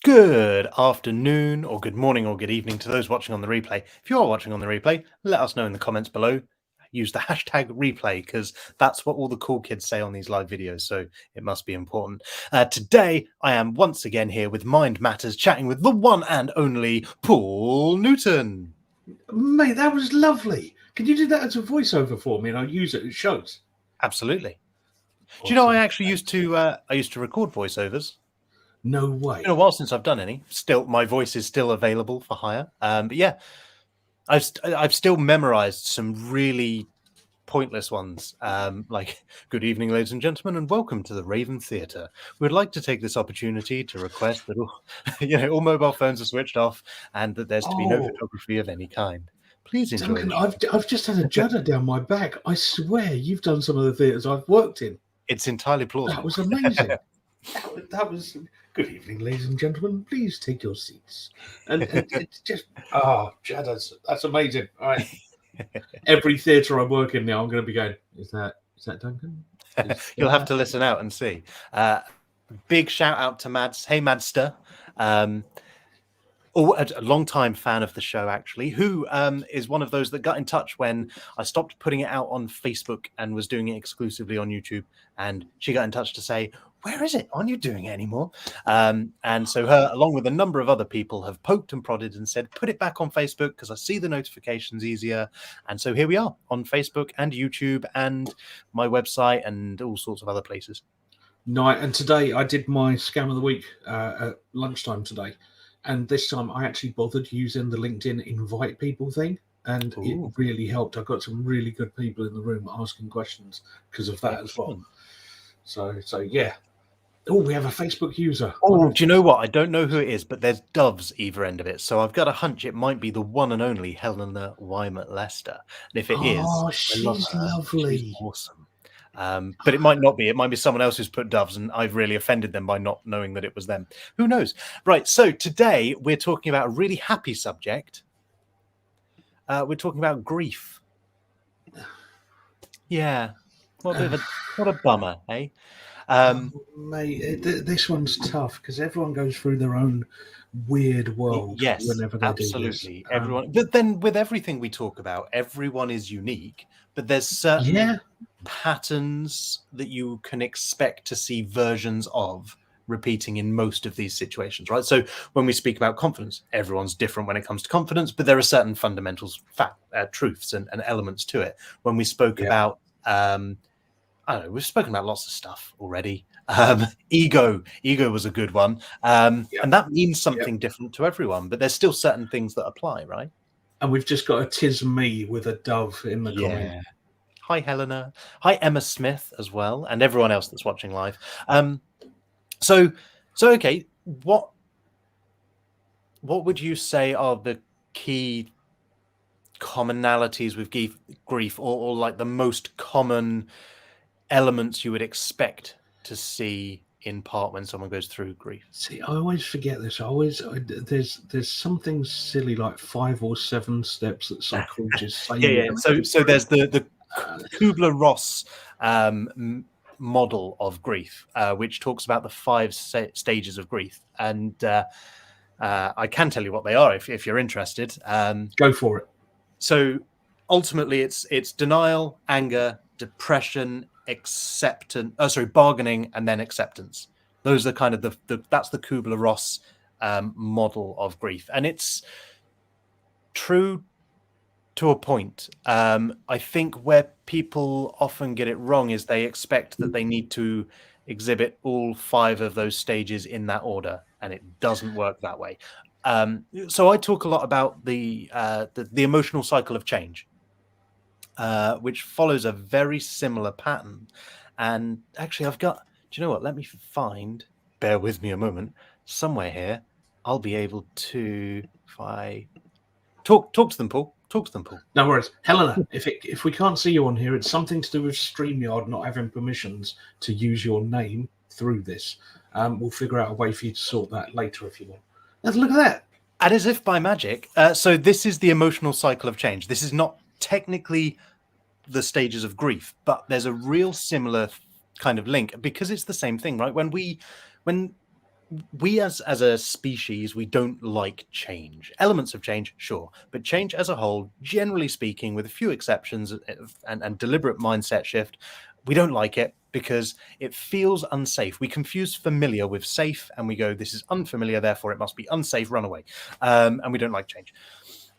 Good afternoon, or good morning, or good evening to those watching on the replay. If you are watching on the replay, let us know in the comments below. Use the hashtag replay because that's what all the cool kids say on these live videos, so it must be important. Today, I am once again here with Mind Matters, chatting with the one and only Paul Newton. Mate, that was lovely. Can you do that as a voiceover for me and I'll use it at shows? Absolutely. Awesome. Do you know I actually used to record voiceovers? No way. It's been a while since I've done any. Still, my voice is still available for hire. But yeah, I've still memorized some really pointless ones, like "Good evening, ladies and gentlemen, and welcome to the Raven Theatre. We'd like to take this opportunity to request that all mobile phones are switched off and that there's to be no photography of any kind. Please enjoy." Duncan, I've just had a judder down my back. I swear you've done some of the theatres I've worked in. It's entirely plausible. That was amazing. that was good evening, ladies and gentlemen. Please take your seats. And it's just judders. That's amazing. All right. Every theatre I work in now, I'm going to be going. Is that Duncan? You'll have to listen out and see. Big shout out to Mads. Hey, Madster. A long-time fan of the show, actually, who is one of those that got in touch when I stopped putting it out on Facebook and was doing it exclusively on YouTube. And she got in touch to say, "Where is it? Aren't you doing it anymore?" And so her, along with a number of other people, have poked and prodded and said, "Put it back on Facebook because I see the notifications easier." And so here we are on Facebook and YouTube and my website and all sorts of other places. Night. And today I did my scam of the week at lunchtime today. And this time I actually bothered using the LinkedIn invite people thing. And it really helped. I got some really good people in the room asking questions because of that as well. So yeah. Oh, we have a Facebook user. Oh, do you know what? I don't know who it is, but there's doves either end of it. So I've got a hunch it might be the one and only Helena Wymert Lester. And if it is, she's lovely. She's awesome. But it might not be. It might be someone else who's put doves, and I've really offended them by not knowing that it was them. Who knows? Right. So today we're talking about a really happy subject. We're talking about grief. Yeah. What a bummer, eh? Mate, this one's tough because everyone goes through their own weird world. Yes, whenever they absolutely. Do this. Everyone, but then with everything we talk about, everyone is unique. But there's certain patterns that you can expect to see versions of repeating in most of these situations, right? So when we speak about confidence, everyone's different when it comes to confidence, but there are certain fundamentals, truths, and elements to it. When we spoke about I don't know, we've spoken about lots of stuff already. Ego was a good one. And that means something different to everyone, but there's still certain things that apply, right? And we've just got a "tis me" with a dove in the comment. Hi, Helena. Hi, Emma Smith as well, and everyone else that's watching live. So okay, what would you say are the key commonalities with grief, or like the most common elements you would expect to see in part when someone goes through grief? See, I always forget this. There's something silly like 5 or 7 steps that psychologists say. So there's the Kubler-Ross model of grief, which talks about the 5 stages of grief, and I can tell you what they are if you're interested. Go for it. So ultimately, it's denial, anger, depression, bargaining, and then acceptance. Those are kind of that's the Kubler-Ross model of grief, and it's true to a point. I think where people often get it wrong is they expect that they need to exhibit all 5 of those stages in that order, and it doesn't work that way. So I talk a lot about the emotional cycle of change, which follows a very similar pattern. And actually, do you know what? Let me find, bear with me a moment, somewhere here, I'll be able to, if I talk to them, Paul. Talk to them, Paul. No worries. Helena, if we can't see you on here, it's something to do with StreamYard not having permissions to use your name through this. We'll figure out a way for you to sort that later if you want. Look at that. And as if by magic, so this is the emotional cycle of change. This is not technically the stages of grief, but there's a real similar kind of link because it's the same thing, right? When we as a species, we don't like change. Elements of change, sure, but change as a whole, generally speaking, with a few exceptions and deliberate mindset shift, we don't like it because it feels unsafe. We confuse familiar with safe, and we go, this is unfamiliar, therefore it must be unsafe, run away. And we don't like change.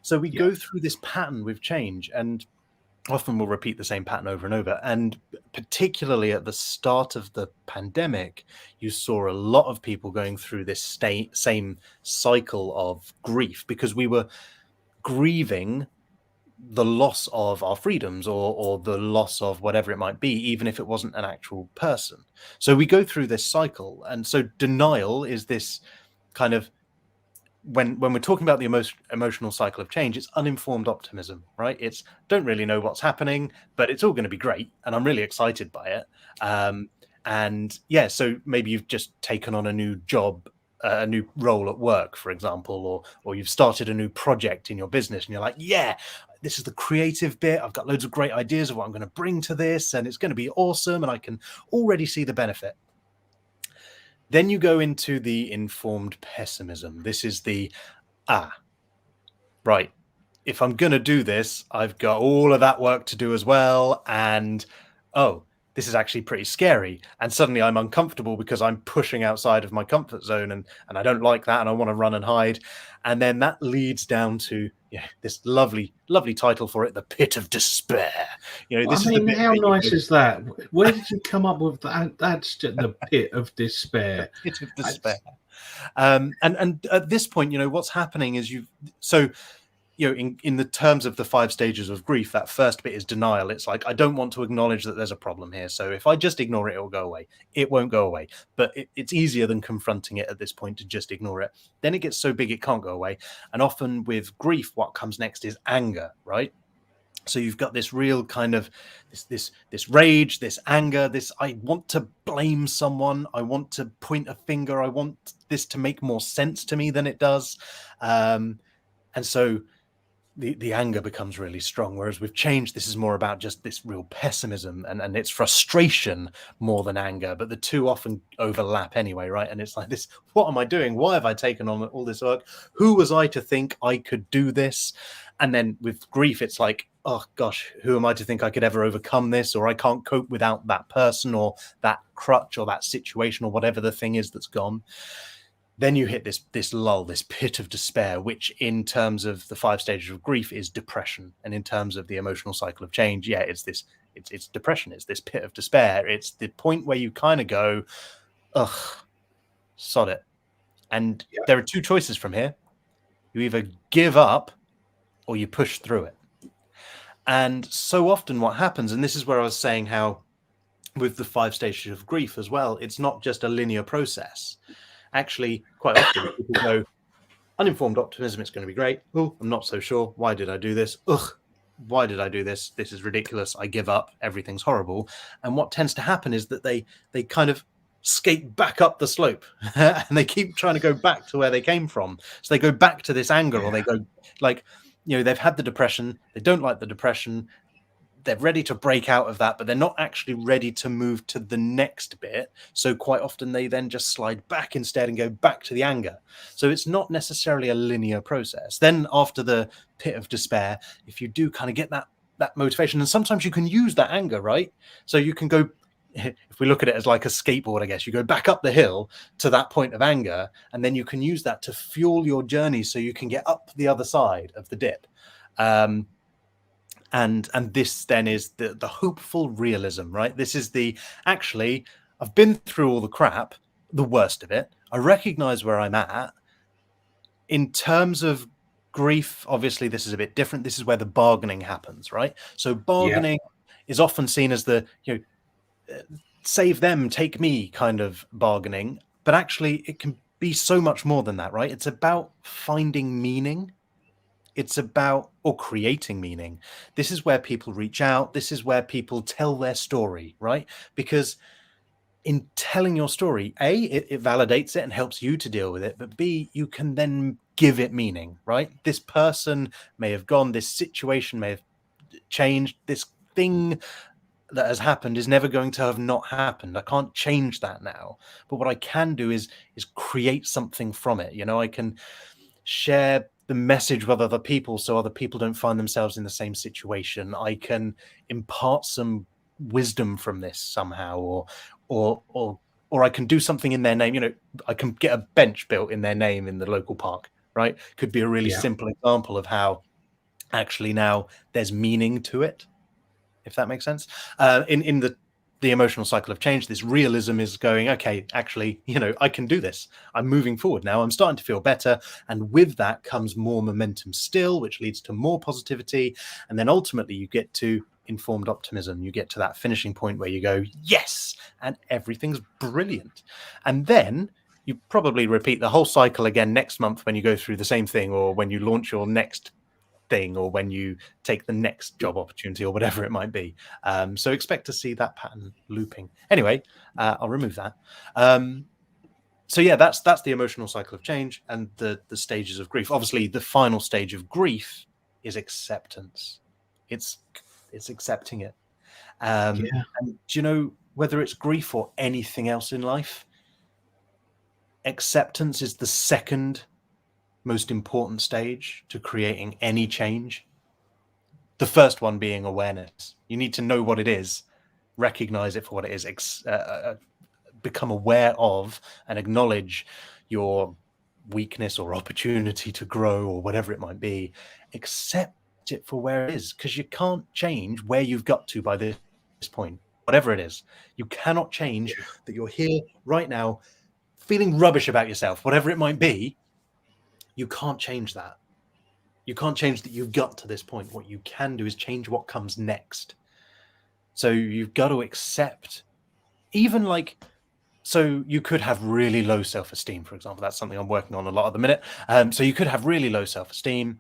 So we Yeah. go through this pattern with change, and often we'll repeat the same pattern over and over. And particularly at the start of the pandemic, you saw a lot of people going through this same cycle of grief because we were grieving the loss of our freedoms or the loss of whatever it might be, even if it wasn't an actual person. So we go through this cycle. And so denial is this kind of, when we're talking about the emotional cycle of change, it's uninformed optimism, right? It's don't really know what's happening, but it's all going to be great, and I'm really excited by it. And yeah, so maybe you've just taken on a new job, a new role at work, for example, or you've started a new project in your business, and you're like, yeah, this is the creative bit. I've got loads of great ideas of what I'm going to bring to this, and it's going to be awesome, and I can already see the benefit. Then you go into the informed pessimism. This is the, right, if I'm going to do this, I've got all of that work to do as well. And, oh, this is actually pretty scary. And suddenly I'm uncomfortable because I'm pushing outside of my comfort zone, and I don't like that. And I want to run and hide. And then that leads down to this lovely, lovely title for it, The Pit of Despair. This is the bit How where you nice go, is that? Where did you come up with that? That's just the pit of despair. Pit of Despair. And at this point, what's happening is in the terms of the 5 stages of grief, that first bit is denial. It's like, I don't want to acknowledge that there's a problem here. So if I just ignore it, it'll go away. It won't go away. But it's easier than confronting it at this point to just ignore it. Then it gets so big it can't go away. And often with grief, what comes next is anger, right? So you've got this real kind of this rage, this anger, this I want to blame someone, I want to point a finger, I want this to make more sense to me than it does. And so the anger becomes really strong. Whereas with change, this is more about just this real pessimism and it's frustration more than anger. But the two often overlap anyway, right? And it's like this, what am I doing? Why have I taken on all this work? Who was I to think I could do this? And then with grief, it's like, oh gosh, who am I to think I could ever overcome this? Or I can't cope without that person or that crutch or that situation or whatever the thing is that's gone. Then you hit this lull, this pit of despair, which in terms of the 5 stages of grief is depression. And in terms of the emotional cycle of change, it's depression. It's this pit of despair. It's the point where you kind of go, ugh, sod it. And there are 2 choices from here. You either give up or you push through it. And so often what happens, and this is where I was saying how with the 5 stages of grief as well, it's not just a linear process. Actually, quite often people go, uninformed optimism, it's going to be great. Oh, I'm not so sure. Why did I do this? Ugh, why did I do this? This is ridiculous. I give up. Everything's horrible. And what tends to happen is that they kind of skate back up the slope and they keep trying to go back to where they came from. So they go back to this anger, or they go like, they've had the depression. They don't like the depression. They're ready to break out of that, but they're not actually ready to move to the next bit. So quite often they then just slide back instead and go back to the anger. So it's not necessarily a linear process. Then after the pit of despair, if you do kind of get that motivation, and sometimes you can use that anger, right? So you can go, if we look at it as like a skateboard, I guess, you go back up the hill to that point of anger, and then you can use that to fuel your journey so you can get up the other side of the dip. And this then is the hopeful realism, right? This is actually, I've been through all the crap, the worst of it. I recognize where I'm at. In terms of grief, obviously, this is a bit different. This is where the bargaining happens, right? So bargaining is often seen as the, save them, take me kind of bargaining. But actually, it can be so much more than that, right? It's about finding meaning. It's about creating meaning. This is where people reach out. This is where people tell their story, right? Because in telling your story, A, it validates it and helps you to deal with it. But B, you can then give it meaning, right? This person may have gone, this situation may have changed, this thing that has happened is never going to have not happened. I can't change that now. But what I can do is create something from it. I can share the message with other people so other people don't find themselves in the same situation. I can impart some wisdom from this somehow, or I can do something in their name. I can get a bench built in their name in the local park, right? Could be a really simple example of how actually now there's meaning to it, if that makes sense. In the emotional cycle of change, this realism is going, okay, actually, I can do this. I'm moving forward now. I'm starting to feel better. And with that comes more momentum still, which leads to more positivity. And then ultimately you get to informed optimism. You get to that finishing point where you go, yes, and everything's brilliant. And then you probably repeat the whole cycle again next month when you go through the same thing, or when you launch your next thing, or when you take the next job opportunity, or whatever it might be. So expect to see that pattern looping. Anyway, I'll remove that. So yeah, that's the emotional cycle of change and the stages of grief. Obviously, the final stage of grief is acceptance. It's accepting it. And do you know, whether it's grief or anything else in life, acceptance is the second most important stage to creating any change. The first one being awareness. You need to know what it is, recognize it for what it is, become aware of and acknowledge your weakness or opportunity to grow or whatever it might be. Accept it for where it is, because you can't change where you've got to by this point, whatever it is. You cannot change that you're here right now feeling rubbish about yourself, whatever it might be. You can't change that. You can't change that you've got to this point. What you can do is change what comes next. So you've got to accept, even so you could have really low self-esteem, for example. That's something I'm working on a lot at the minute. So you could have really low self-esteem,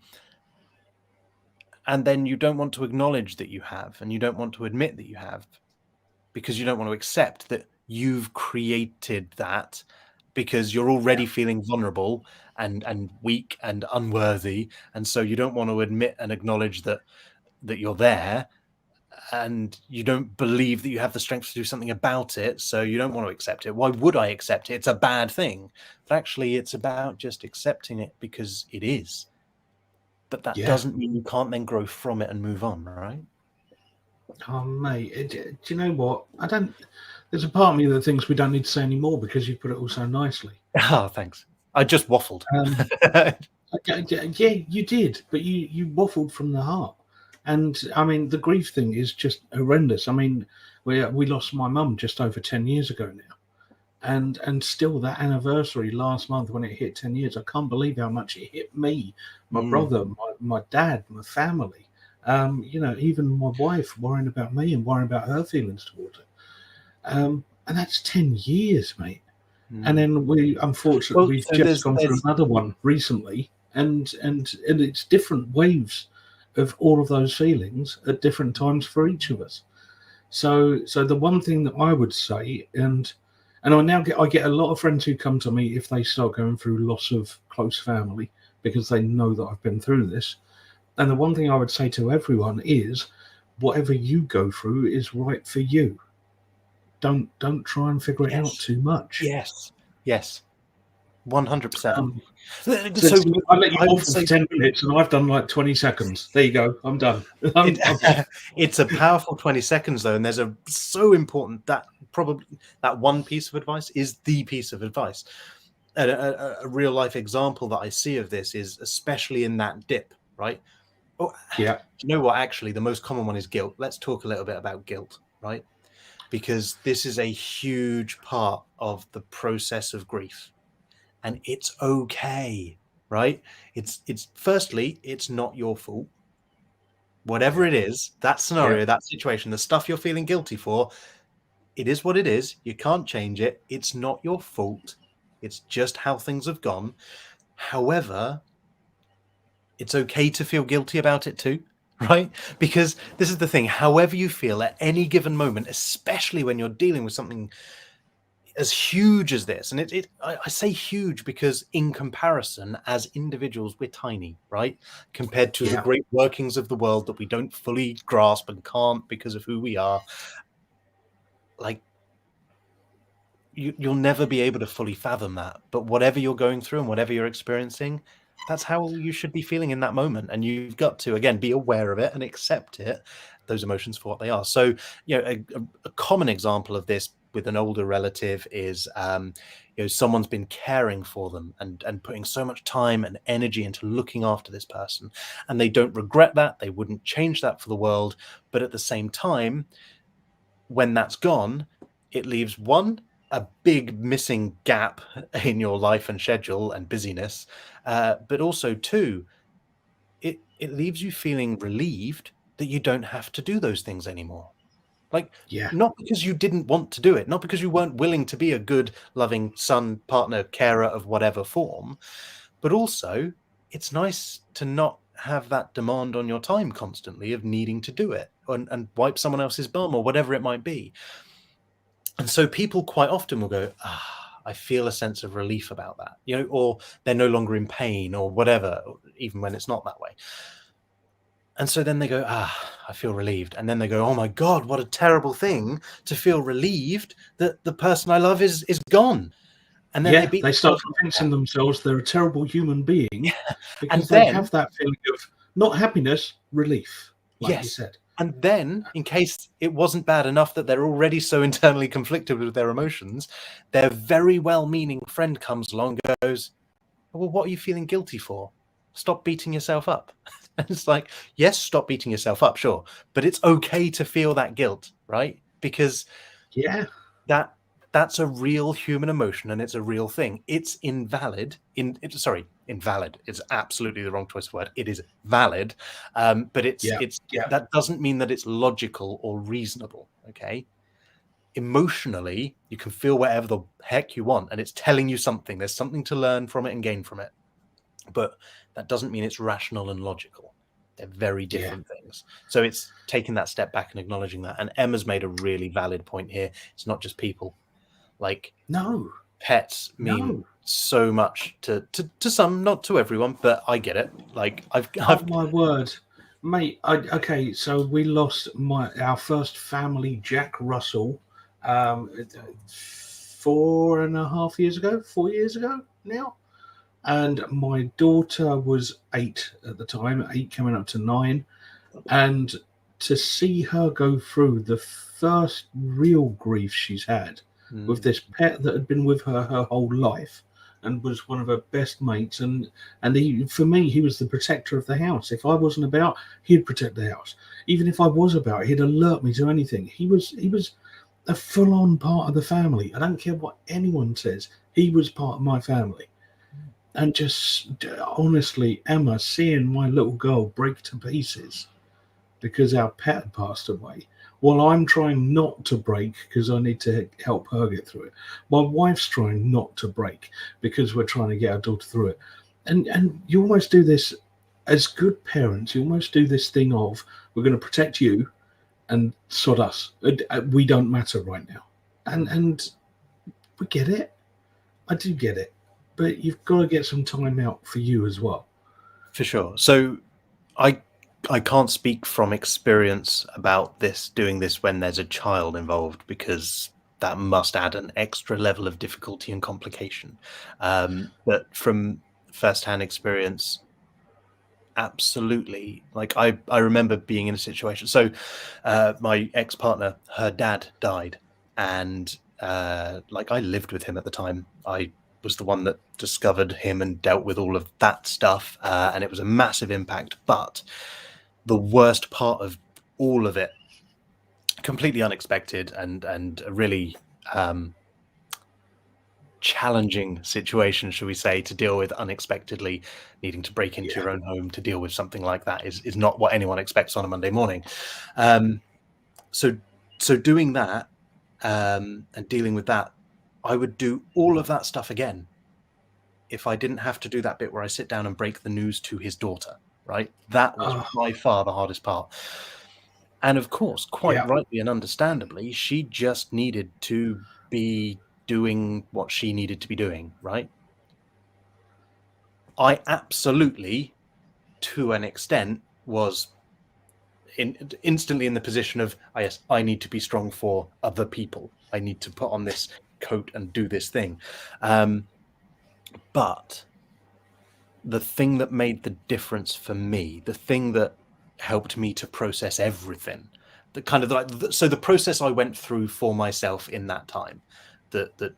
and then you don't want to acknowledge that you have, and you don't want to admit that you have, because you don't want to accept that you've created that, because you're already feeling vulnerable and weak and unworthy. And so you don't want to admit and acknowledge that you're there, and you don't believe that you have the strength to do something about it. So you don't want to accept it. Why would I accept it? It's a bad thing. But actually, it's about just accepting it because it is. But that doesn't mean you can't then grow from it and move on, right? Oh, mate, do you know what? There's a part of me that thinks we don't need to say any more because you put it all so nicely. Oh, thanks. I just waffled. Yeah, you did, but you waffled from the heart. And I mean, the grief thing is just horrendous. I mean, we lost my mum just over 10 years ago now. And still that anniversary last month when it hit 10 years, I can't believe how much it hit me, my brother, my dad, my family. Even my wife worrying about me and worrying about her feelings towards it. And that's 10 years, mate. And then we've just gone through another one recently, and it's different waves of all of those feelings at different times for each of us. So the one thing that I would say, and I get a lot of friends who come to me if they start going through loss of close family, because they know that I've been through this. And the one thing I would say to everyone is, whatever you go through is right for you. Don't try and figure it out too much. Yes. 100%. So I let you off for 10 minutes, and I've done like 20 seconds. There you go. I'm done. It's a powerful 20 seconds, though, and there's so important that probably that one piece of advice is the piece of advice. A real life example that I see of this is especially in that dip, right? Oh, yeah. You know what? Actually, the most common one is guilt. Let's talk a little bit about guilt, right? Because this is a huge part of the process of grief, and it's okay, right? It's firstly, it's not your fault. Whatever it is, that scenario, that situation, the stuff you're feeling guilty for, it is what it is. You can't change it. It's not your fault. It's just how things have gone. However, it's okay to feel guilty about it too, right? Because this is the thing, however you feel at any given moment, especially when you're dealing with something as huge as this, and I say huge because in comparison, as individuals, we're tiny, right? Compared to the Yeah. great workings of the world that we don't fully grasp and can't because of who we are. Like, you'll never be able to fully fathom that. But whatever you're going through and whatever you're experiencing, that's how you should be feeling in that moment. And you've got to, again, be aware of it and accept it, those emotions for what they are. So, a common example of this with an older relative is, someone's been caring for them and putting so much time and energy into looking after this person. And they don't regret that. They wouldn't change that for the world. But at the same time, when that's gone, it leaves a big missing gap in your life and schedule and busyness, but also two, it leaves you feeling relieved that you don't have to do those things anymore. Like, Yeah. not because you didn't want to do it, not because you weren't willing to be a good, loving son, partner, carer of whatever form, but also it's nice to not have that demand on your time constantly of needing to do it and wipe someone else's bum or whatever it might be. And so people quite often will go, I feel a sense of relief about that, or they're no longer in pain or whatever, even when it's not that way. And so then they go, I feel relieved. And then they go, oh my God, what a terrible thing to feel relieved that the person I love is gone. And then they beat They start themselves up. convincing themselves they're a terrible human being And because they then, have that feeling of not happiness, relief, like you yes. said. And then, in case it wasn't bad enough that they're already so internally conflicted with their emotions, their very well-meaning friend comes along and goes, well, what are you feeling guilty for? Stop beating yourself up. And it's like, yes, stop beating yourself up, sure. But it's okay to feel that guilt, right? Because Yeah. that's a real human emotion and it's a real thing. It's invalid. Invalid is absolutely the wrong choice of word. It is valid. But it's that doesn't mean that it's logical or reasonable. Okay. Emotionally, you can feel whatever the heck you want, and it's telling you something. There's something to learn from it and gain from it. But that doesn't mean it's rational and logical. They're very different things. So it's taking that step back and acknowledging that. And Emma's made a really valid point here. It's not just people. Like, No. pets mean so much to some, not to everyone, but I get it. Like, I've My word, mate. Okay, so we lost our first family, Jack Russell, 4.5 years ago, 4 years ago now. And my daughter was 8 at the time, 8 coming up to 9. And to see her go through the first real grief she's had with this pet that had been with her whole life and was one of her best mates, and for me, he was the protector of the house. If I wasn't about, he'd protect the house. Even if I was about, he'd alert me to anything. He was a full-on part of the family. I don't care what anyone says, he was part of my family. And just honestly, Emma, seeing my little girl break to pieces because our pet had passed away, while I'm trying not to break because I need to help her get through it. My wife's trying not to break because we're trying to get our daughter through it. And you almost do this as good parents. You almost do this thing of, we're going to protect you and sod us. We don't matter right now. And we get it. I do get it. But you've got to get some time out for you as well. For sure. So I can't speak from experience about doing this when there's a child involved, because that must add an extra level of difficulty and complication. But from firsthand experience, absolutely. Like, I remember being in a situation. So my ex-partner, her dad died, and like, I lived with him at the time. I was the one that discovered him and dealt with all of that stuff, and it was a massive impact. But the worst part of all of it, completely unexpected and a really challenging situation, shall we say, to deal with unexpectedly, needing to break into your own home to deal with something like that is not what anyone expects on a Monday morning. So doing that and dealing with that, I would do all of that stuff again if I didn't have to do that bit where I sit down and break the news to his daughter, right? That was by far the hardest part. And of course, quite rightly and understandably, she just needed to be doing what she needed to be doing, right? I absolutely, to an extent, was instantly in the position of, yes, I need to be strong for other people. I need to put on this coat and do this thing. But the thing that made the difference for me, the thing that helped me to process everything, the kind of like, so the process I went through for myself in that time, that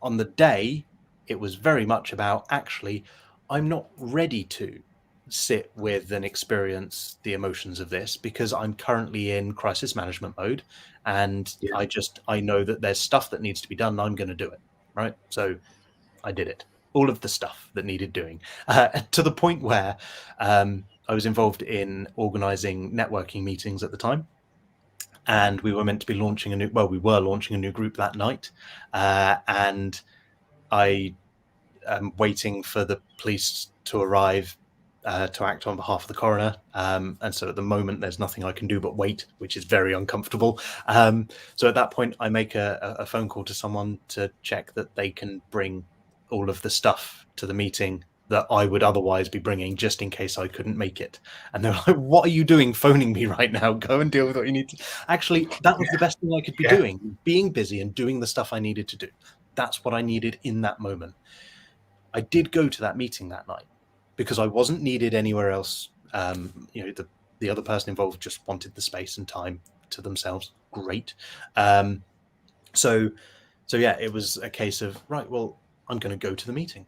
on the day, it was very much about, actually, I'm not ready to sit with and experience the emotions of this because I'm currently in crisis management mode, and I know that there's stuff that needs to be done and I'm going to do it, right? So I did it, all of the stuff that needed doing, to the point where I was involved in organizing networking meetings at the time, and we were meant to be launching we were launching a new group that night, and I am waiting for the police to arrive to act on behalf of the coroner. And so at the moment, there's nothing I can do but wait, which is very uncomfortable. So at that point, I make a phone call to someone to check that they can bring all of the stuff to the meeting that I would otherwise be bringing, just in case I couldn't make it. And they're like, "What are you doing phoning me right now? Go and deal with what you need to." Actually, that was the best thing I could be doing, being busy and doing the stuff I needed to do. That's what I needed in that moment. I did go to that meeting that night because I wasn't needed anywhere else. The other person involved just wanted the space and time to themselves. Great. So yeah, it was a case of, right, well, I'm going to go to the meeting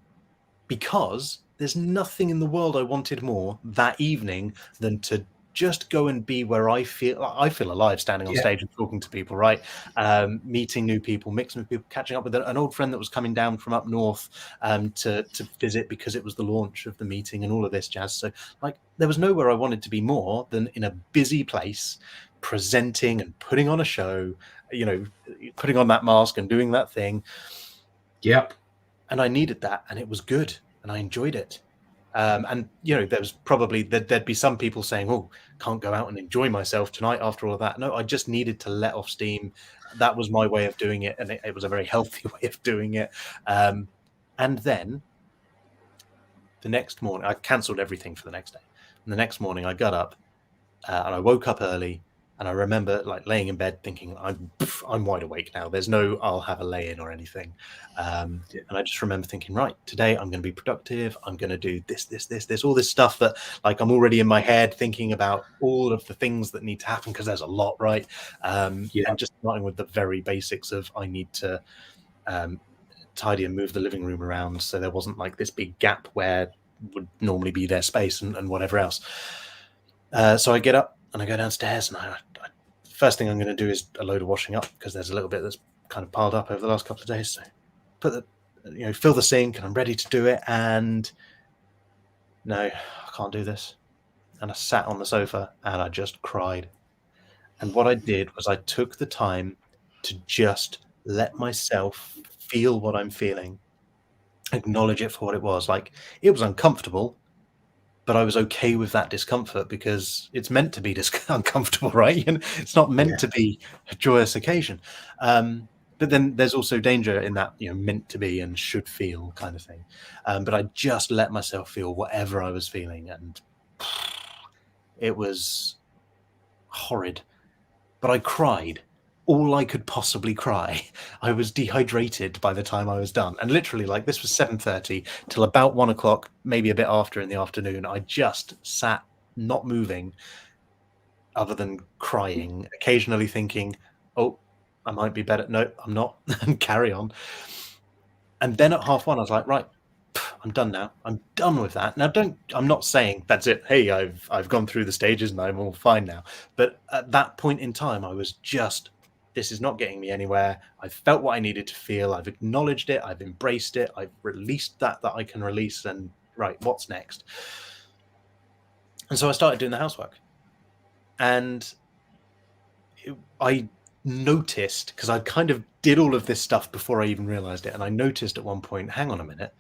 because there's nothing in the world I wanted more that evening than to just go and be where I feel alive, standing on stage and talking to people, right? Meeting new people, mixing with people, catching up with an old friend that was coming down from up north to visit because it was the launch of the meeting and all of this jazz. So like, there was nowhere I wanted to be more than in a busy place, presenting and putting on a show, putting on that mask and doing that thing. Yep. And I needed that, and it was good, and I enjoyed it. And there was probably there'd be some people saying, "Oh, can't go out and enjoy myself tonight after all of that." No, I just needed to let off steam. That was my way of doing it, and it was a very healthy way of doing it. And then the next morning, I cancelled everything for the next day. And the next morning, I got up and I woke up early. And I remember like laying in bed thinking, I'm wide awake now. There's no I'll have a lay-in or anything. And I just remember thinking, right, today I'm going to be productive. I'm going to do this, all this stuff that like I'm already in my head thinking about all of the things that need to happen because there's a lot, right? And just starting with the very basics of I need to tidy and move the living room around so there wasn't like this big gap where would normally be their space and whatever else. So I get up and I go downstairs, and first thing I'm going to do is a load of washing up because there's a little bit that's kind of piled up over the last couple of days. So fill the sink, and I'm ready to do it. And no, I can't do this. And I sat on the sofa and I just cried. And what I did was I took the time to just let myself feel what I'm feeling, acknowledge it for what it was. Like, it was uncomfortable, but I was okay with that discomfort because it's meant to be uncomfortable, right? And it's not meant to be a joyous occasion. But then there's also danger in that, meant to be and should feel kind of thing. But I just let myself feel whatever I was feeling, and it was horrid. But I cried all I could possibly cry. I was dehydrated by the time I was done. And literally, like, this was 7:30 till about 1 o'clock, maybe a bit after in the afternoon. I just sat not moving other than crying, occasionally thinking, oh, I might be better. No, I'm not. And carry on. And then at 1:30, I was like, right, I'm done now. I'm done with that. Now, I'm not saying that's it. Hey, I've gone through the stages and I'm all fine now. But at that point in time, I was just, this is not getting me anywhere. I've felt what I needed to feel. I've acknowledged it. I've embraced it. I've released that I can release. And right, what's next? And so I started doing the housework. And I noticed, because I kind of did all of this stuff before I even realized it. And I noticed at one point, hang on a minute.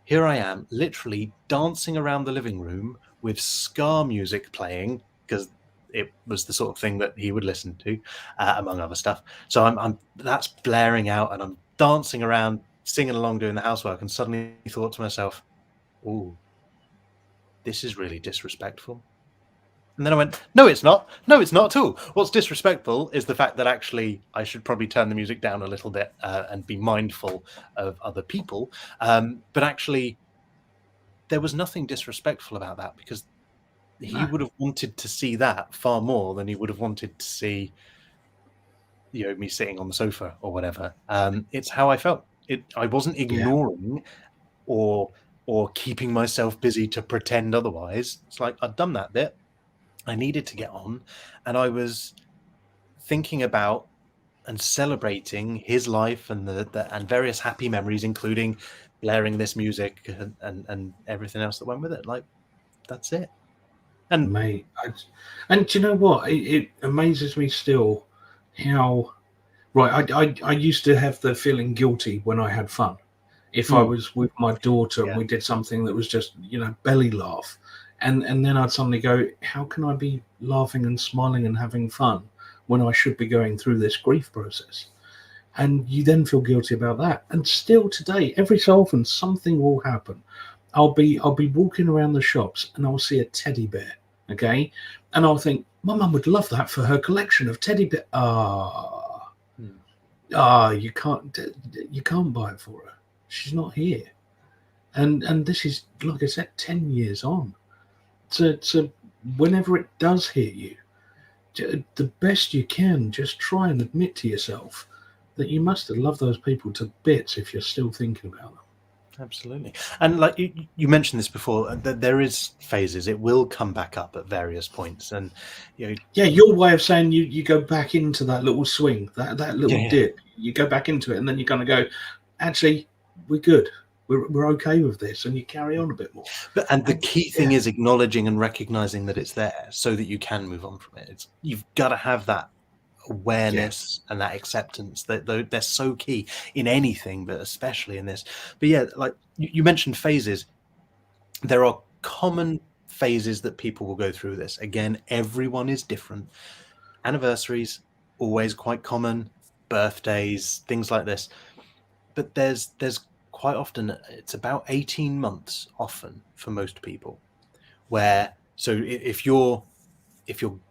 Here I am, literally dancing around the living room with ska music playing, because it was the sort of thing that he would listen to, among other stuff. So I'm that's blaring out, and I'm dancing around, singing along, doing the housework, and suddenly thought to myself, "Ooh, this is really disrespectful." And then I went, "No, it's not. No, it's not at all. What's disrespectful is the fact that actually I should probably turn the music down a little bit and be mindful of other people." But actually, there was nothing disrespectful about that, because he No. would have wanted to see that far more than he would have wanted to see, me sitting on the sofa or whatever. It's how I felt. I wasn't Yeah. ignoring or keeping myself busy to pretend otherwise. It's like I'd done that bit. I needed to get on, and I was thinking about and celebrating his life and and various happy memories, including blaring this music and everything else that went with it. Like, that's it. And Mate, and do you know what? It amazes me still how right. I used to have the feeling guilty when I had fun. If I mm, was with my daughter and yeah, we did something that was just belly laugh, and then I'd suddenly go, how can I be laughing and smiling and having fun when I should be going through this grief process? And you then feel guilty about that. And still today, every so often something will happen. I'll be walking around the shops and I'll see a teddy bear, okay, and I'll think my mum would love that for her collection of teddy bear. mm, You can't buy it for her. She's not here, and this is, like I said, 10 years on. So whenever it does hit you, the best you can, just try and admit to yourself that you must have loved those people to bits if you're still thinking about them. absolutely. And like you mentioned this before, that there is phases. It will come back up at various points, and you know, Yeah, your way of saying you go back into that little swing, that little yeah. dip, you go back into it, and then you're going to go, actually, we're good. We're okay with this, and you carry on a bit more. And the And key thing yeah, is acknowledging and recognizing that it's there, so that you can move on from it. You've got to have that yeah, awareness and that acceptance, that they're so key in anything, but especially in this. But yeah, like you mentioned phases. There are common phases that people will go through this. Again, everyone is different. Anniversaries, always quite common, birthdays, things like this. But there's quite often, it's about 18 months often for most people, where, so if you're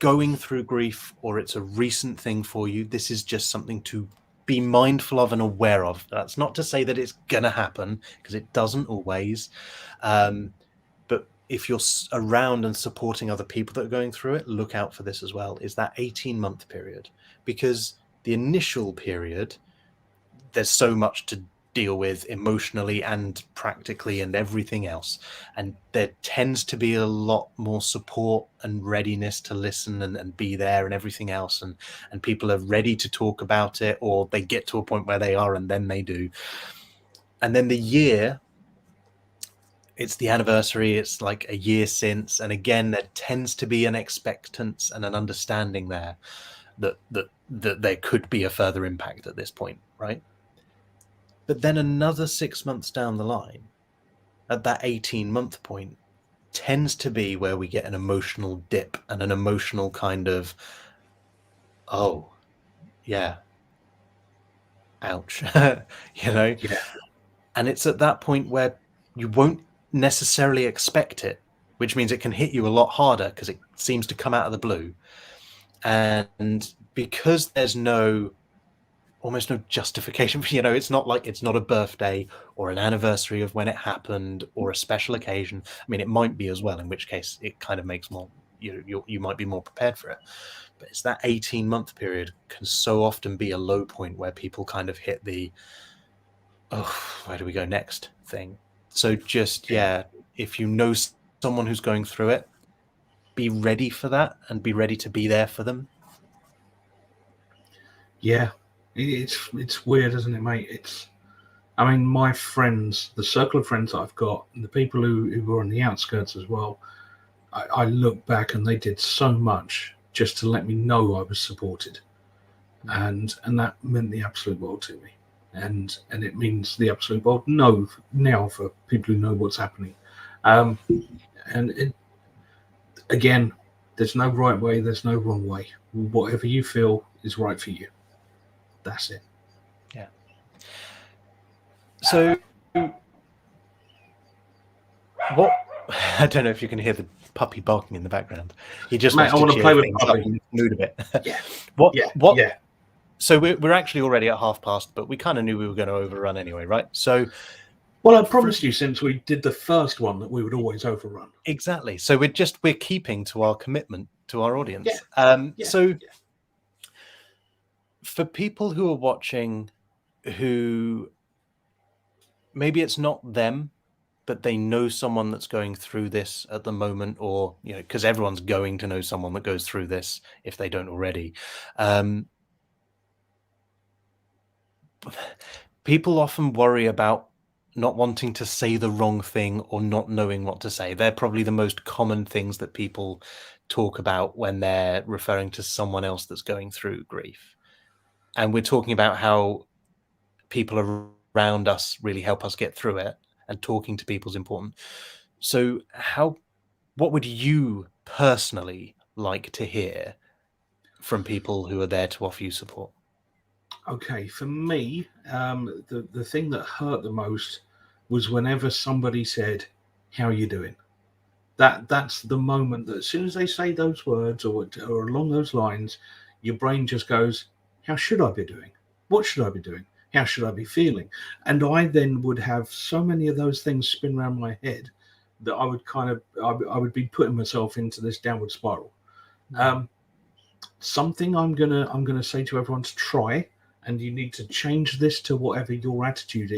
going through grief, or it's a recent thing for you, this is just something to be mindful of and aware of. That's not to say that it's gonna happen, because it doesn't always. But if you're around and supporting other people that are going through it, look out for this as well, is that 18-month period. Because the initial period, there's so much to deal with emotionally and practically and everything else, and there tends to be a lot more support and readiness to listen and be there and everything else, and people are ready to talk about it, or they get to a point where they are and then they do. And then the year, it's the anniversary, it's like a year since, and again there tends to be an expectance and an understanding there that there could be a further impact at this point, right? But then another 6 months down the line, at that 18-month point, tends to be where we get an emotional dip and an emotional kind of, oh, yeah, ouch, you know? yeah, And it's at that point where you won't necessarily expect it, which means it can hit you a lot harder because it seems to come out of the blue. And because there's almost no justification for, it's not like, it's not a birthday or an anniversary of when it happened or a special occasion. I mean, it might be as well, in which case it kind of makes more, you might be more prepared for it. But it's that 18-month period can so often be a low point where people kind of hit the, oh, where do we go next thing. So just, yeah, yeah, if you know someone who's going through it, be ready for that and be ready to be there for them. yeah. It's weird, isn't it, mate? I mean, my friends, the circle of friends that I've got, and the people who were on the outskirts as well, I look back and they did so much just to let me know I was supported, and that meant the absolute world to me, and it means the absolute world now for people who know what's happening, and it, again. There's no right way, there's no wrong way. Whatever you feel is right for you. That's it. Yeah. So, what? I don't know if you can hear the puppy barking in the background. He just Mate, wants I to want to cheer play with things up puppy. and mood a bit. Yeah. What? Yeah. What? Yeah. So we're actually already at past, but we kind of knew we were going to overrun anyway, right? So, well, I promised you since we did the first one that we would always overrun. Exactly. So we're keeping to our commitment to our audience. Yeah. So for people who are watching, who maybe it's not them, but they know someone that's going through this at the moment, or because everyone's going to know someone that goes through this if they don't already. People often worry about not wanting to say the wrong thing or not knowing what to say. They're probably the most common things that people talk about when they're referring to someone else that's going through grief. And we're talking about how people around us really help us get through it, and talking to people is important. So what would you personally like to hear from people who are there to offer you support? Okay, for me, the thing that hurt the most was whenever somebody said, "How are you doing?" That's the moment that as soon as they say those words or along those lines, your brain just goes, "How should I be doing? What should I be doing? How should I be feeling?" And I then would have so many of those things spin around my head that I would I would be putting myself into this downward spiral. Something I'm gonna say to everyone to try, and you need to change this to whatever your attitude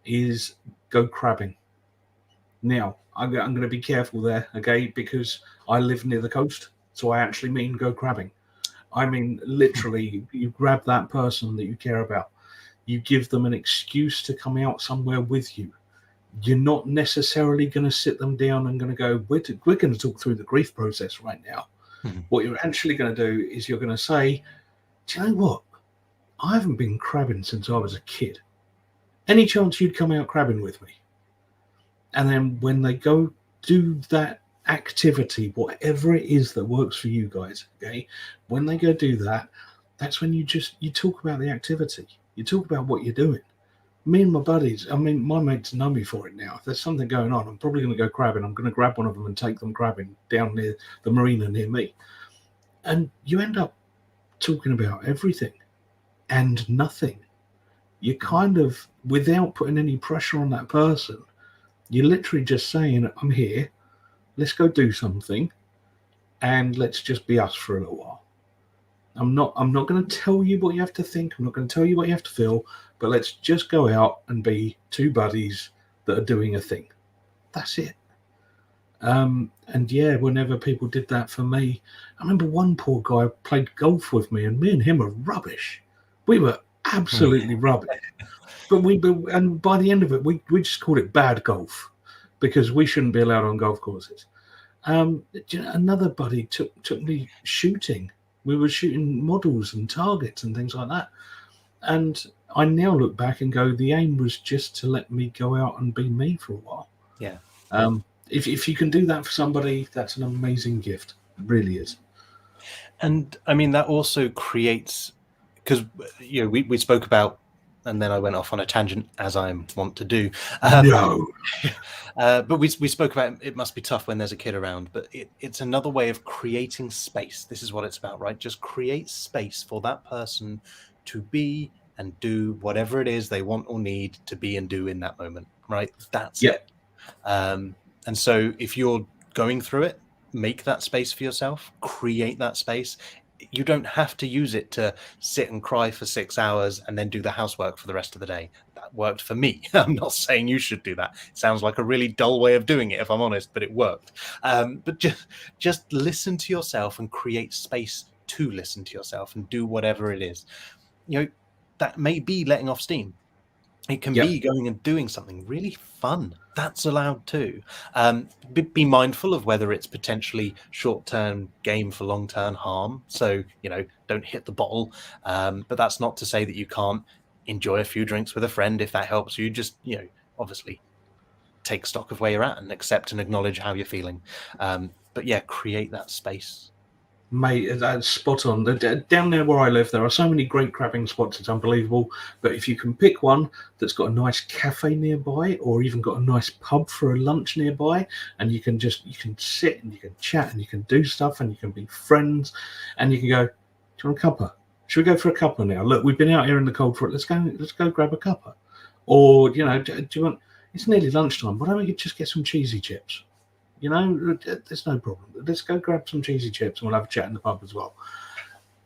is go crabbing. Now, I'm going to be careful there, okay, because I live near the coast, so I actually mean go crabbing. I mean, literally, you grab that person that you care about, you give them an excuse to come out somewhere with you. You're not necessarily going to sit them down and going to go, we're going to talk through the grief process right now. Mm-hmm. What you're actually going to do is you're going to say, do you know what? I haven't been crabbing since I was a kid. Any chance you'd come out crabbing with me? And then when they go do that activity, whatever it is that works for you guys, okay, when they go do that, that's when you talk about the activity. You talk about what you're doing. Me and my buddies, I mean, my mates know me for it now. If there's something going on, I'm probably going to go crabbing. I'm going to grab one of them and take them crabbing down near the marina near me. And you end up talking about everything and nothing. You kind of, without putting any pressure on that person, you're literally just saying, I'm here, let's go do something, and let's just be us for a little while. I'm not going to tell you what you have to think. I'm not going to tell you what you have to feel, but let's just go out and be two buddies that are doing a thing. That's it. And yeah, whenever people did that for me, I remember one poor guy played golf with me, and me and him were rubbish. We were absolutely rubbish. And by the end of it, we just called it bad golf because we shouldn't be allowed on golf courses. Another buddy took me shooting. We were shooting models and targets and things like that. And I now look back and go, the aim was just to let me go out and be me for a while. Yeah. If you can do that for somebody, that's an amazing gift. It really is. And I mean, that also creates, because we spoke about, and then I went off on a tangent, as I want to do. No. But we spoke about it must be tough when there's a kid around, but it's another way of creating space. This is what it's about, right? Just create space for that person to be and do whatever it is they want or need to be and do in that moment, right? That's it. And so if you're going through it, make that space for yourself, create that space. You don't have to use it to sit and cry for 6 hours and then do the housework for the rest of the day. That worked for me. I'm not saying you should do that. It sounds like a really dull way of doing it, if I'm honest, but it worked. But just listen to yourself and create space to listen to yourself and do whatever it is. That may be letting off steam. It can be going and doing something really fun. That's allowed too. Be mindful of whether it's potentially short-term gain for long-term harm. So, don't hit the bottle. But that's not to say that you can't enjoy a few drinks with a friend if that helps you. Just, obviously take stock of where you're at and accept and acknowledge how you're feeling. but yeah, create that space. Mate, that's spot on. Down there where I live, there are so many great crabbing spots, it's unbelievable. But if you can pick one that's got a nice cafe nearby, or even got a nice pub for a lunch nearby, and you can sit and you can chat and you can do stuff and you can be friends, and you can go, do you want a cuppa? Should we go for a cuppa now? Look, we've been out here in the cold for it. Let's go grab a cuppa. Or, do you want, it's nearly lunchtime, why don't we just get some cheesy chips? There's no problem. Let's go grab some cheesy chips and we'll have a chat in the pub as well.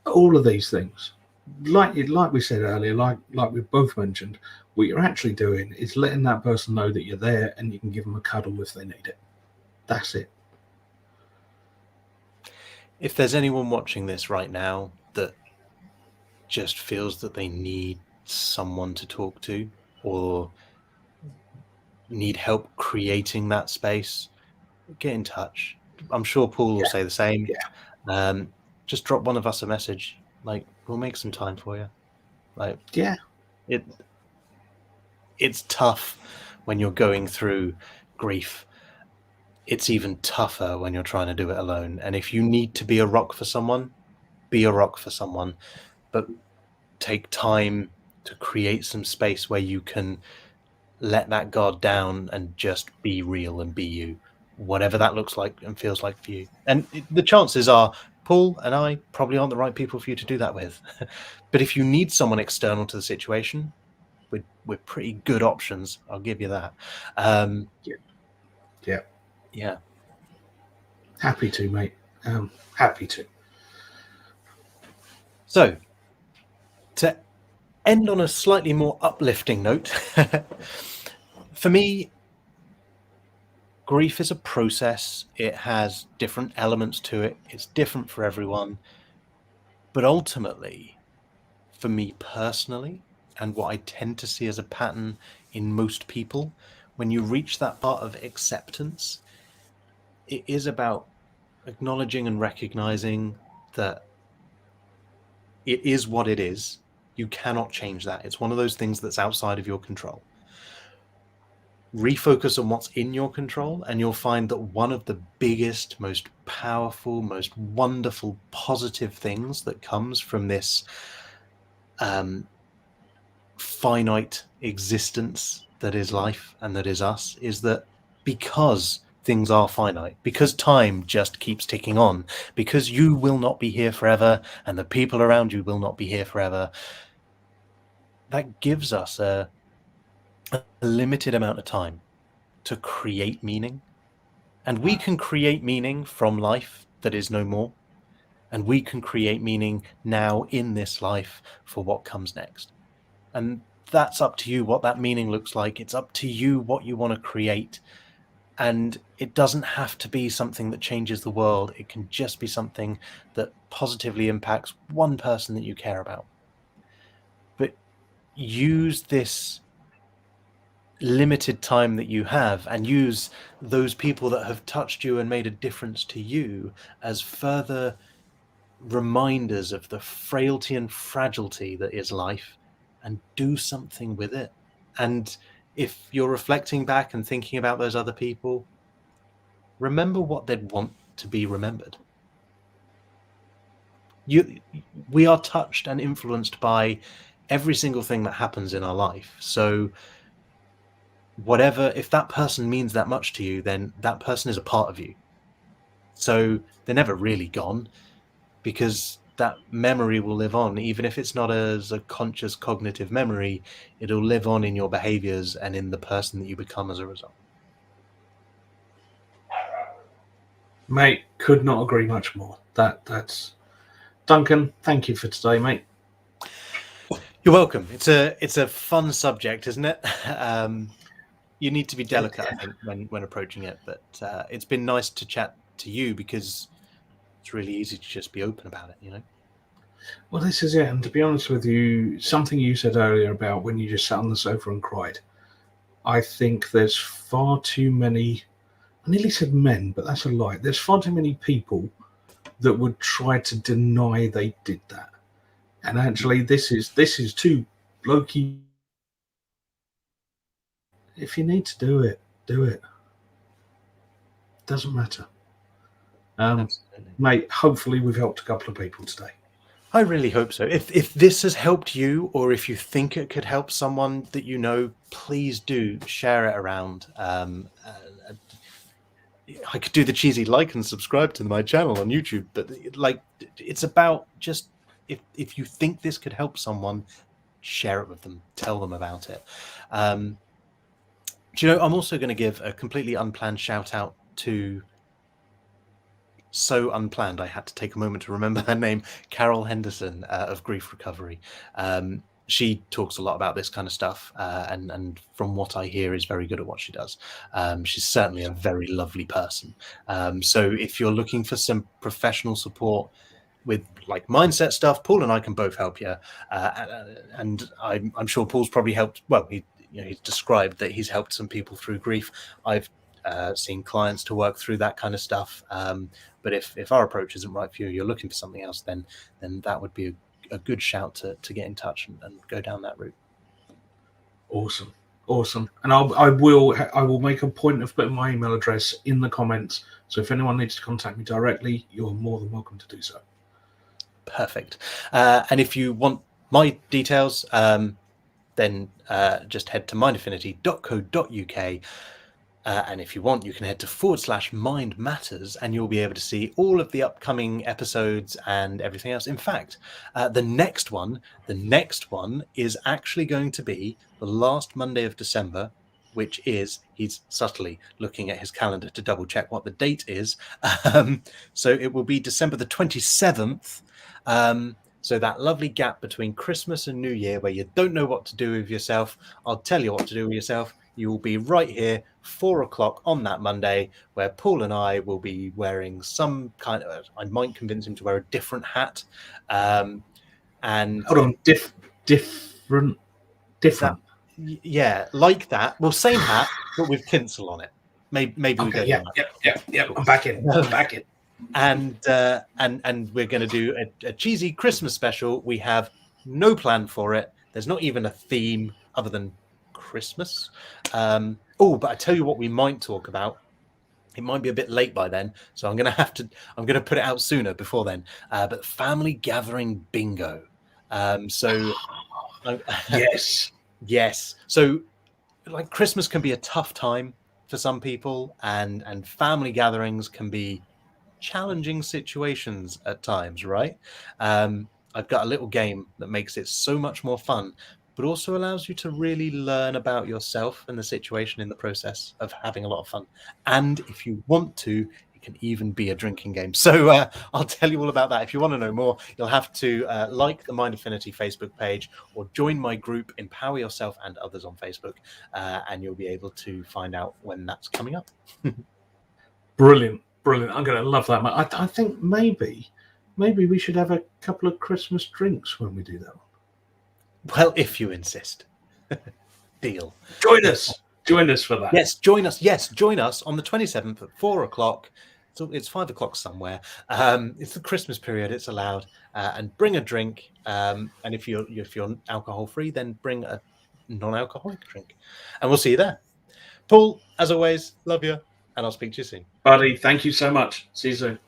All of these things, like we said earlier, like we both mentioned, what you're actually doing is letting that person know that you're there and you can give them a cuddle if they need it. That's it. If there's anyone watching this right now that just feels that they need someone to talk to or need help creating that space, get in touch. I'm sure Paul will say the same. Just drop one of us a message. Like, we'll make some time for you. Like, it's tough when you're going through grief. It's even tougher when you're trying to do it alone. And if you need to be a rock for someone, be a rock for someone. But take time to create some space where you can let that guard down and just be real and be you, whatever that looks like and feels like for you. And the chances are Paul and I probably aren't the right people for you to do that with. But if you need someone external to the situation, we're pretty good options. I'll give you that. Yeah. Happy to, mate. Happy to. So, to end on a slightly more uplifting note, for me, grief is a process. It has different elements to it. It's different for everyone. But ultimately, for me personally, and what I tend to see as a pattern in most people, when you reach that part of acceptance, it is about acknowledging and recognizing that it is what it is. You cannot change that. It's one of those things that's outside of your control. Refocus on what's in your control, and you'll find that one of the biggest, most powerful, most wonderful, positive things that comes from this finite existence that is life and that is us is that because things are finite, because time just keeps ticking on, because you will not be here forever and the people around you will not be here forever, that gives us a limited amount of time to create meaning. And we can create meaning from life that is no more. And we can create meaning now in this life for what comes next. And that's up to you what that meaning looks like. It's up to you what you want to create. And it doesn't have to be something that changes the world. It can just be something that positively impacts one person that you care about. But use this limited time that you have and use those people that have touched you and made a difference to you as further reminders of the frailty and fragility that is life, and do something with it. And if you're reflecting back and thinking about those other people, remember what they'd want to be remembered. We are touched and influenced by every single thing that happens in our life. So whatever, if that person means that much to you, then that person is a part of you. So they're never really gone, because that memory will live on. Even if it's not as a conscious cognitive memory, it'll live on in your behaviors and in the person that you become as a result. Mate, could not agree much more. That's Duncan, thank you for today, mate. You're welcome. It's a fun subject, isn't it? You need to be delicate, I think, when approaching it. But it's been nice to chat to you, because it's really easy to just be open about it, Well, this is it. And to be honest with you, something you said earlier about when you just sat on the sofa and cried, I think there's far too many, I nearly said men, but that's a lie. There's far too many people that would try to deny they did that. And actually, this is too blokey. If you need to do it, do it. Doesn't matter. Mate, hopefully we've helped a couple of people today. I really hope so. If this has helped you, or if you think it could help someone that you know, please do share it around. I could do the cheesy like and subscribe to my channel on YouTube, but like, it's about just if you think this could help someone, share it with them, tell them about it. Do you know, I'm also going to give a completely unplanned shout out to, so unplanned, I had to take a moment to remember her name, Carol Henderson of Grief Recovery. She talks a lot about this kind of stuff, and from what I hear is very good at what she does. She's certainly a very lovely person. So if you're looking for some professional support with like mindset stuff, Paul and I can both help you. And I'm sure Paul's probably helped. Well, he's described that he's helped some people through grief. I've seen clients to work through that kind of stuff. But if our approach isn't right for you, you're looking for something else, then that would be a good shout to get in touch and go down that route. Awesome. And I will make a point of putting my email address in the comments. So if anyone needs to contact me directly, you're more than welcome to do so. Perfect. And if you want my details, then just head to mindaffinity.co.uk. And if you want, you can head to /Mind Matters, and you'll be able to see all of the upcoming episodes and everything else. In fact, the next one is actually going to be the last Monday of December, which is, he's subtly looking at his calendar to double check what the date is. So it will be December the 27th. So that lovely gap between Christmas and New Year where you don't know what to do with yourself. I'll tell you what to do with yourself. You will be right here, 4 o'clock on that Monday, where Paul and I will be wearing some kind of, I might convince him to wear a different hat. And hold on, different. Yeah, like that. Well, same hat, but with tinsel on it. Maybe we go down that. Yeah. I'm back in. And we're going to do a cheesy Christmas special. We have no plan for it. There's not even a theme other than Christmas. But I tell you what we might talk about. It might be a bit late by then, so I'm going to put it out sooner before then. But family gathering bingo. Yes. So like Christmas can be a tough time for some people, and family gatherings can be challenging situations at times, right? I've got a little game that makes it so much more fun, but also allows you to really learn about yourself and the situation in the process of having a lot of fun. And if you want to, it can even be a drinking game. So I'll tell you all about that. If you want to know more, you'll have to like the Mind Affinity Facebook page or join my group, Empower Yourself and Others on Facebook, and you'll be able to find out when that's coming up. Brilliant. I'm going to love that. I think maybe we should have a couple of Christmas drinks when we do that one. Well, if you insist. Deal. Join us for that. Yes, join us on the 27th at 4 o'clock. So it's 5 o'clock somewhere. It's the Christmas period. It's allowed. And bring a drink. And if you're alcohol free, then bring a non-alcoholic drink. And we'll see you there. Paul, as always, love you. And I'll speak to you soon. Buddy, thank you so much. See you soon.